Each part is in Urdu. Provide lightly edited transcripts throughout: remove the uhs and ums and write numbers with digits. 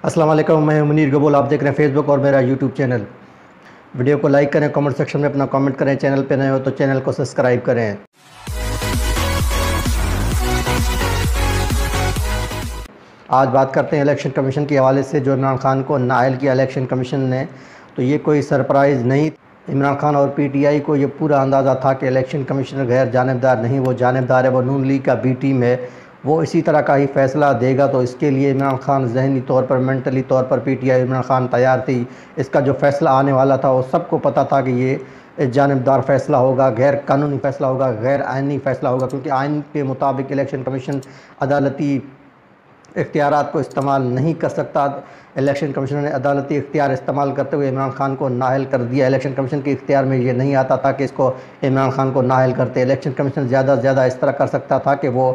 السلام علیکم، میں منیر گبول، آپ دیکھ رہے ہیں فیس بک اور میرا یوٹیوب چینل۔ ویڈیو کو لائک کریں، کمنٹ سیکشن میں اپنا کمنٹ کریں، چینل پہ نئے ہو تو چینل کو سبسکرائب کریں۔ آج بات کرتے ہیں الیکشن کمیشن کے حوالے سے جو عمران خان کو نااہل کیا الیکشن کمیشن نے، تو یہ کوئی سرپرائز نہیں۔ عمران خان اور پی ٹی آئی کو یہ پورا اندازہ تھا کہ الیکشن کمیشنر غیر جانبدار نہیں، وہ جانبدار ہے، وہ نون لیگ کا بی ٹیم ہے، وہ اسی طرح کا ہی فیصلہ دے گا۔ تو اس کے لیے عمران خان ذہنی طور پر، مینٹلی طور پر P T I Imran Khan تیار تھی۔ اس کا جو فیصلہ آنے والا تھا وہ سب کو پتہ تھا کہ یہ جانبدار فیصلہ ہوگا، غیر قانونی فیصلہ ہوگا، غیر آئینی فیصلہ ہوگا، کیونکہ آئین کے مطابق الیکشن کمیشن عدالتی اختیارات کو استعمال نہیں کر سکتا۔ الیکشن کمیشن نے عدالتی اختیار استعمال کرتے ہوئے عمران خان کو نااہل کر دیا۔ الیکشن کمیشن کے اختیار میں یہ نہیں آتا تھا کہ اس کو عمران خان کو نااہل کرتے۔ الیکشن کمیشن زیادہ سے زیادہ اس طرح کر سکتا تھا کہ وہ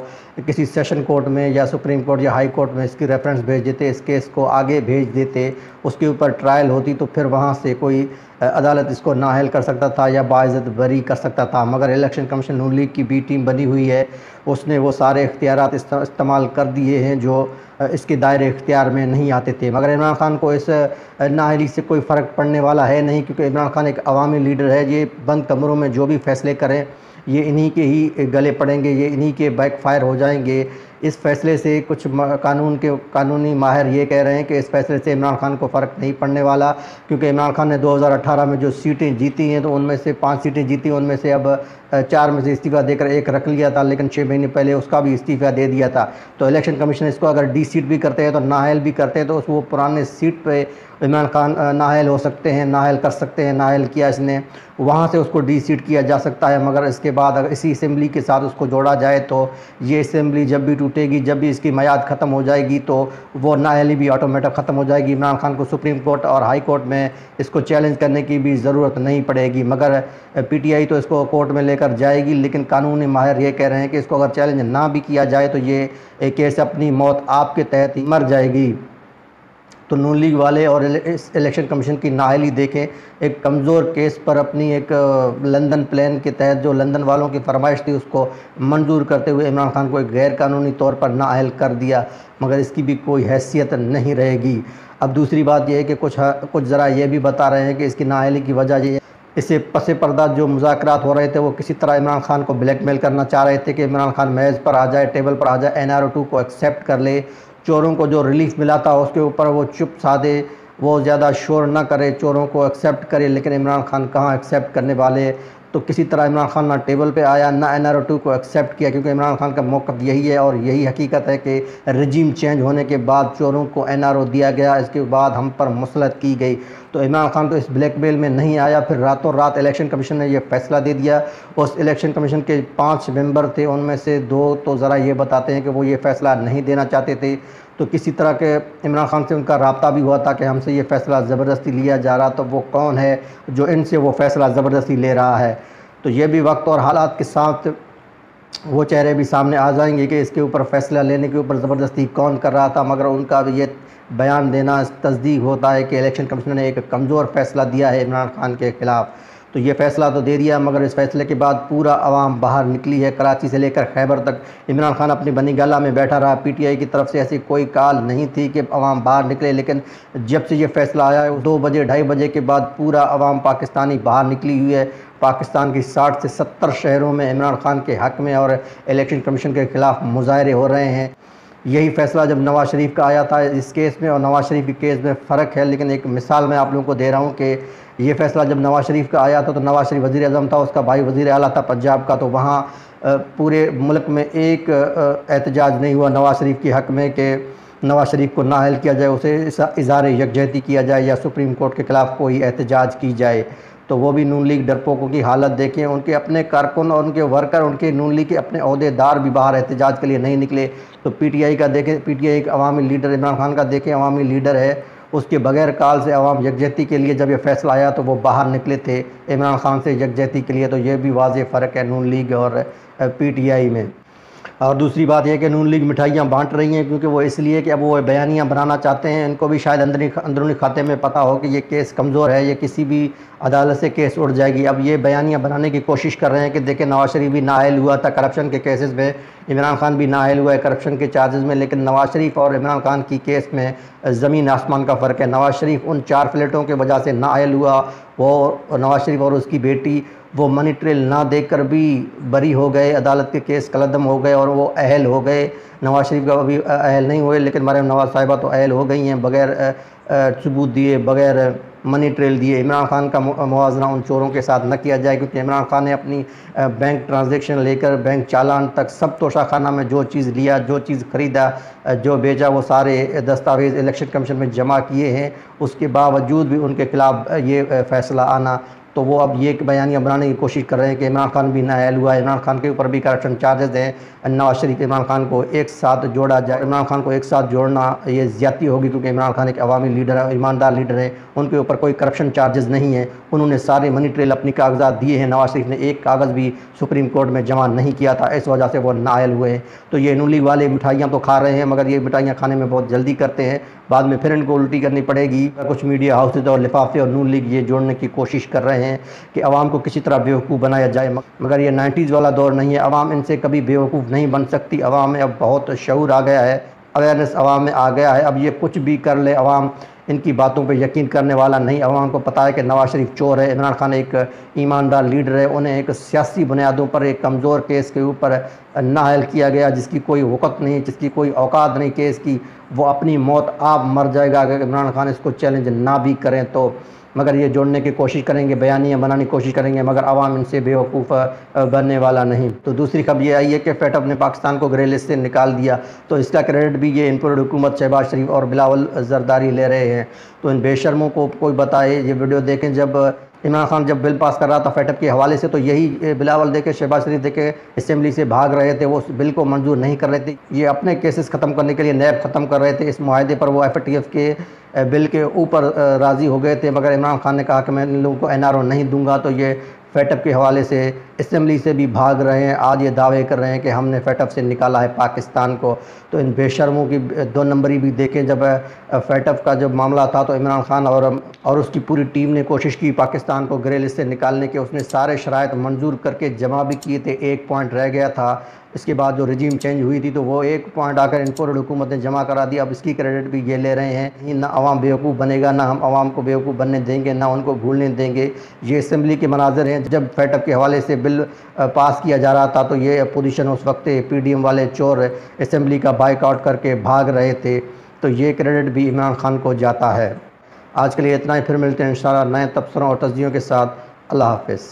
کسی سیشن کورٹ میں یا سپریم کورٹ یا ہائی کورٹ میں اس کی ریفرنس بھیج دیتے، اس کیس کو آگے بھیج دیتے، اس کے اوپر ٹرائل ہوتی تو پھر وہاں سے کوئی عدالت اس کو نااہل کر سکتا تھا یا باعزت بری کر سکتا تھا۔ مگر الیکشن کمیشن نون لیگ کی بی ٹیم بنی ہوئی ہے، اس نے وہ سارے اختیارات استعمال کر دیے ہیں جو اس کے دائرے اختیار میں نہیں آتے تھے۔ مگر عمران خان کو اس نااہلی سے کوئی فرق پڑنے والا ہے نہیں، کیونکہ عمران خان ایک عوامی لیڈر ہے۔ یہ بند کمروں میں جو بھی فیصلے کریں یہ انہی کے ہی گلے پڑیں گے، یہ انہی کے بیک فائر ہو جائیں گے۔ اس فیصلے سے کچھ قانونی ماہر یہ کہہ رہے ہیں کہ اس فیصلے سے عمران خان کو فرق نہیں پڑنے والا، کیونکہ عمران خان نے 2018 میں جو سیٹیں جیتی ہیں تو ان میں سے 5 سیٹیں جیتی، ان میں سے اب 4 میں سے استعفیٰ دے کر 1 رکھ لیا تھا، لیکن 6 مہینے پہلے اس کا بھی استعفیٰ دے دیا تھا۔ تو الیکشن کمیشن اس کو اگر ڈی سیٹ بھی کرتے ہیں تو نااہل بھی کرتے ہیں تو وہ پرانے سیٹ پہ عمران خان نااہل ہو سکتے ہیں، نااہل کر سکتے ہیں، نااہل کیا اس نے، وہاں سے اس کو ڈی سیٹ کیا جا سکتا ہے۔ مگر اس کے بعد اگر اسی اسمبلی کے ساتھ اس کو جوڑا جائے تو یہ اسمبلی جب بھی ٹوٹے گی، جب بھی اس کی میعاد ختم ہو جائے گی تو وہ نااہلی بھی آٹومیٹک ختم ہو جائے گی۔ عمران خان کو سپریم کورٹ اور ہائی کورٹ میں اس کو چیلنج کرنے کی بھی ضرورت نہیں پڑے گی۔ مگر پی ٹی آئی تو اس کو کورٹ میں لے کر جائے گی، لیکن قانونی ماہر یہ کہہ رہے ہیں کہ اس کو اگر چیلنج نہ بھی کیا جائے تو یہ کیس اپنی موت آپ کے تحت ہی مر جائے گی۔ تو نون لیگ والے اور اس الیکشن کمیشن کی نااہلی دیکھیں، ایک کمزور کیس پر اپنی ایک لندن پلان کے تحت جو لندن والوں کی فرمائش تھی اس کو منظور کرتے ہوئے عمران خان کو ایک غیر قانونی طور پر نااہل کر دیا، مگر اس کی بھی کوئی حیثیت نہیں رہے گی۔ اب دوسری بات یہ ہے کہ کچھ ذرا یہ بھی بتا رہے ہیں کہ اس کی نااہلی کی وجہ یہ ہے، اس سے پس پردہ جو مذاکرات ہو رہے تھے وہ کسی طرح عمران خان کو بلیک میل کرنا چاہ رہے تھے کہ عمران خان میز پر آ جائے، ٹیبل پر آ جائے، NRO2 کو ایکسیپٹ کر لے، چوروں کو جو ریلیف ملا تھا اس کے اوپر وہ چپ سادے، وہ زیادہ شور نہ کرے، چوروں کو ایکسیپٹ کرے۔ لیکن عمران خان کہاں ایکسیپٹ کرنے والے، تو کسی طرح عمران خان نہ ٹیبل پہ آیا نہ NRO2 کو ایکسیپٹ کیا، کیونکہ عمران خان کا موقف یہی ہے اور یہی حقیقت ہے کہ رجیم چینج ہونے کے بعد چوروں کو NRO دیا گیا، اس کے بعد ہم پر مسلط کی گئی۔ تو عمران خان تو اس بلیک میل میں نہیں آیا، پھر راتوں رات الیکشن کمیشن نے یہ فیصلہ دے دیا۔ اس الیکشن کمیشن کے 5 ممبر تھے، ان میں سے 2 تو ذرا یہ بتاتے ہیں کہ وہ یہ فیصلہ نہیں دینا چاہتے تھے، تو کسی طرح کے عمران خان سے ان کا رابطہ بھی ہوا تھا کہ ہم سے یہ فیصلہ زبردستی لیا جا رہا، تو وہ کون ہے جو ان سے وہ فیصلہ زبردستی لے رہا ہے۔ تو یہ بھی وقت اور حالات کے ساتھ وہ چہرے بھی سامنے آ جائیں گے کہ اس کے اوپر فیصلہ لینے کے اوپر زبردستی کون کر رہا تھا، مگر ان کا بھی یہ بیان دینا تصدیق ہوتا ہے کہ الیکشن کمیشن نے ایک کمزور فیصلہ دیا ہے عمران خان کے خلاف۔ تو یہ فیصلہ تو دے دیا، مگر اس فیصلے کے بعد پورا عوام باہر نکلی ہے، کراچی سے لے کر خیبر تک۔ عمران خان اپنی بنی گالہ میں بیٹھا رہا، پی ٹی آئی کی طرف سے ایسی کوئی کال نہیں تھی کہ عوام باہر نکلے، لیکن جب سے یہ فیصلہ آیا ہے 2 بجے 2:30 بجے کے بعد پورا عوام پاکستانی باہر نکلی ہوئی ہے۔ پاکستان کی 60 سے 70 شہروں میں عمران خان کے حق میں اور الیکشن کمیشن کے خلاف مظاہرے ہو رہے ہیں۔ یہی فیصلہ جب نواز شریف کا آیا تھا اس کیس میں اور نواز شریف کے کیس میں فرق ہے، لیکن ایک مثال میں آپ لوگوں کو دے رہا ہوں کہ یہ فیصلہ جب نواز شریف کا آیا تھا تو نواز شریف وزیر اعظم تھا، اس کا بھائی وزیر اعلیٰ تھا پنجاب کا، تو وہاں پورے ملک میں ایک احتجاج نہیں ہوا نواز شریف کے حق میں کہ نواز شریف کو نااہل کیا جائے، اسے اظہار یکجہتی کیا جائے یا سپریم کورٹ کے خلاف کوئی احتجاج کی جائے۔ تو وہ بھی نون لیگ ڈرپوکوں کی حالت دیکھیں، ان کے اپنے کارکن اور ان کے ورکر، ان کے نون لیگ کے اپنے عہدے دار بھی باہر احتجاج کے لیے نہیں نکلے۔ تو پی ٹی آئی کا دیکھیں، پی ٹی آئی ایک عوامی لیڈر، عمران خان کا دیکھیں عوامی لیڈر ہے، اس کے بغیر کال سے عوام یکجہتی کے لیے جب یہ فیصلہ آیا تو وہ باہر نکلے تھے عمران خان سے یکجہتی کے لیے۔ تو یہ بھی واضح فرق ہے نون لیگ اور پی ٹی آئی میں۔ اور دوسری بات یہ کہ نون لیگ مٹھائیاں بانٹ رہی ہیں کیونکہ وہ اس لیے کہ اب وہ بیانیاں بنانا چاہتے ہیں. ان کو بھی شاید اندرونی کھاتے میں پتہ ہو کہ یہ کیس کمزور ہے, یہ کسی بھی عدالت سے کیس اڑ جائے گی. اب یہ بیانیاں بنانے کی کوشش کر رہے ہیں کہ دیکھیں نواز شریف بھی نااہل ہوا تھا کرپشن کے کیسز میں, عمران خان بھی نااہل ہوا ہے کرپشن کے چارجز میں, لیکن نواز شریف اور عمران خان کی کیس میں زمین آسمان کا فرق ہے. نواز شریف ان 4 فلیٹوں کے وجہ سے نااہل ہوا, وہ نواز شریف اور اس کی بیٹی وہ منی ٹریل نہ دے کر بھی بری ہو گئے, عدالت کے کیس قلعدم ہو گئے اور وہ اہل ہو گئے. نواز شریف کا ابھی اہل نہیں ہوئے, لیکن مریم نواز صاحبہ تو اہل ہو گئی ہیں بغیر ثبوت دیے, بغیر منی ٹریل دیے. عمران خان کا موازنہ ان چوروں کے ساتھ نہ کیا جائے کیونکہ عمران خان نے اپنی بینک ٹرانزیکشن لے کر بینک چالان تک سب توشہ خانہ میں جو چیز لیا, جو چیز خریدا, جو بیچا, وہ سارے دستاویز الیکشن کمیشن میں جمع کیے ہیں. اس کے باوجود بھی ان کے خلاف یہ فیصلہ آنا, تو وہ اب یہ بیانیاں بنانے کی کوشش کر رہے ہیں کہ عمران خان بھی نااہل ہوا ہے, عمران خان کے اوپر بھی کرپشن چارجز ہیں. نواز شریف عمران خان کو ایک ساتھ جوڑا جائے. عمران خان کو ایک ساتھ جوڑنا یہ زیادتی ہوگی کیونکہ عمران خان ایک عوامی لیڈر ہے, ایماندار لیڈر ہے, ان کے اوپر کوئی کرپشن چارجز نہیں ہیں. انہوں نے سارے منی ٹریل اپنی کاغذات دیے ہیں. نواز شریف نے ایک کاغذ بھی سپریم کورٹ میں جمع نہیں کیا تھا, اس وجہ سے وہ نااہل ہوئے ہیں. تو یہ نون لیگ والے مٹھائیاں تو کھا رہے ہیں مگر یہ مٹھائیاں کھانے میں بہت جلدی کرتے ہیں, بعد میں پھر ان کو الٹی کرنی پڑے گی. کچھ میڈیا ہاؤسز اور لفافے اور نون لیگ یہ جوڑنے کی کوشش کر رہے ہیں کہ عوام کو کسی طرح بیوقوف بنایا جائے, مگر یہ 90s والا دور نہیں ہے. عوام ان سے کبھی بیوقوف نہیں بن سکتی. عوام میں اب بہت شعور آ گیا ہے, اویئرنیس عوام میں آ گیا ہے. اب یہ کچھ بھی کر لے, عوام ان کی باتوں پہ یقین کرنے والا نہیں. عوام کو پتہ ہے کہ نواز شریف چور ہے, عمران خان ایک ایماندار لیڈر ہے. انہیں ایک سیاسی بنیادوں پر ایک کمزور کیس کے اوپر نااہل کیا گیا جس کی کوئی وقت نہیں, جس کی کوئی اوقات نہیں کیس کی. وہ اپنی موت آپ مر جائے گا اگر عمران خان اس کو چیلنج نہ بھی کریں تو. مگر یہ جوڑنے کی کوشش کریں گے, بیانیاں بنانے کی کوشش کریں گے, مگر عوام ان سے بیوقوف بننے والا نہیں. تو دوسری خبر یہ آئی ہے کہ فیٹف نے پاکستان کو گرے لسٹ سے نکال دیا, تو اس کا کریڈٹ بھی یہ انپورڈ حکومت شہباز شریف اور بلاول زرداری لے رہے ہیں. تو ان بے شرموں کو کوئی بتائے, یہ ویڈیو دیکھیں جب عمران خان جب بل پاس کر رہا تھا فیٹف کے حوالے سے, تو یہی بلاول دیکھے شہباز شریف دیکھے اسمبلی سے بھاگ رہے تھے, وہ اس بل کو منظور نہیں کر رہے تھے. یہ اپنے کیسز ختم کرنے کے لیے نیب ختم کر رہے تھے. اس معاہدے پر وہ FATF کے بل کے اوپر راضی ہو گئے تھے, مگر عمران خان نے کہا کہ میں ان لوگوں کو NRO نہیں دوں گا. تو یہ فیٹف کے حوالے سے اسمبلی سے بھی بھاگ رہے ہیں. آج یہ دعوے کر رہے ہیں کہ ہم نے فیٹف سے نکالا ہے پاکستان کو. تو ان بے شرموں کی 2 نمبری بھی دیکھیں. جب فیٹف کا جب معاملہ تھا تو عمران خان اور اس کی پوری ٹیم نے کوشش کی پاکستان کو گرے لسٹ سے نکالنے کے. اس نے سارے شرائط منظور کر کے جمع بھی کیے تھے, 1 پوائنٹ رہ گیا تھا. اس کے بعد جو رجیم چینج ہوئی تھی تو وہ 1 پوائنٹ آ کر انپورڈ حکومت نے جمع کرا دیا. اب اس کی کریڈٹ بھی یہ لے رہے ہیں. نہ عوام بیوقوف بنے گا, نہ ہم عوام کو بیوقوف بننے دیں گے, نہ ان کو بھولنے دیں گے. یہ اسمبلی کے مناظر ہیں. جب فیٹف کے حوالے سے بل پاس کیا جا رہا تھا تو یہ اپوزیشن اس وقت PDM والے چور اسمبلی کا بائیک آؤٹ کر کے بھاگ رہے تھے. تو یہ کریڈٹ بھی عمران خان کو جاتا ہے. آج کے لیے اتنا ہی, پھر ملتے ہیں انشاءاللہ نئے تبصروں اور تجزیوں کے ساتھ. اللہ حافظ.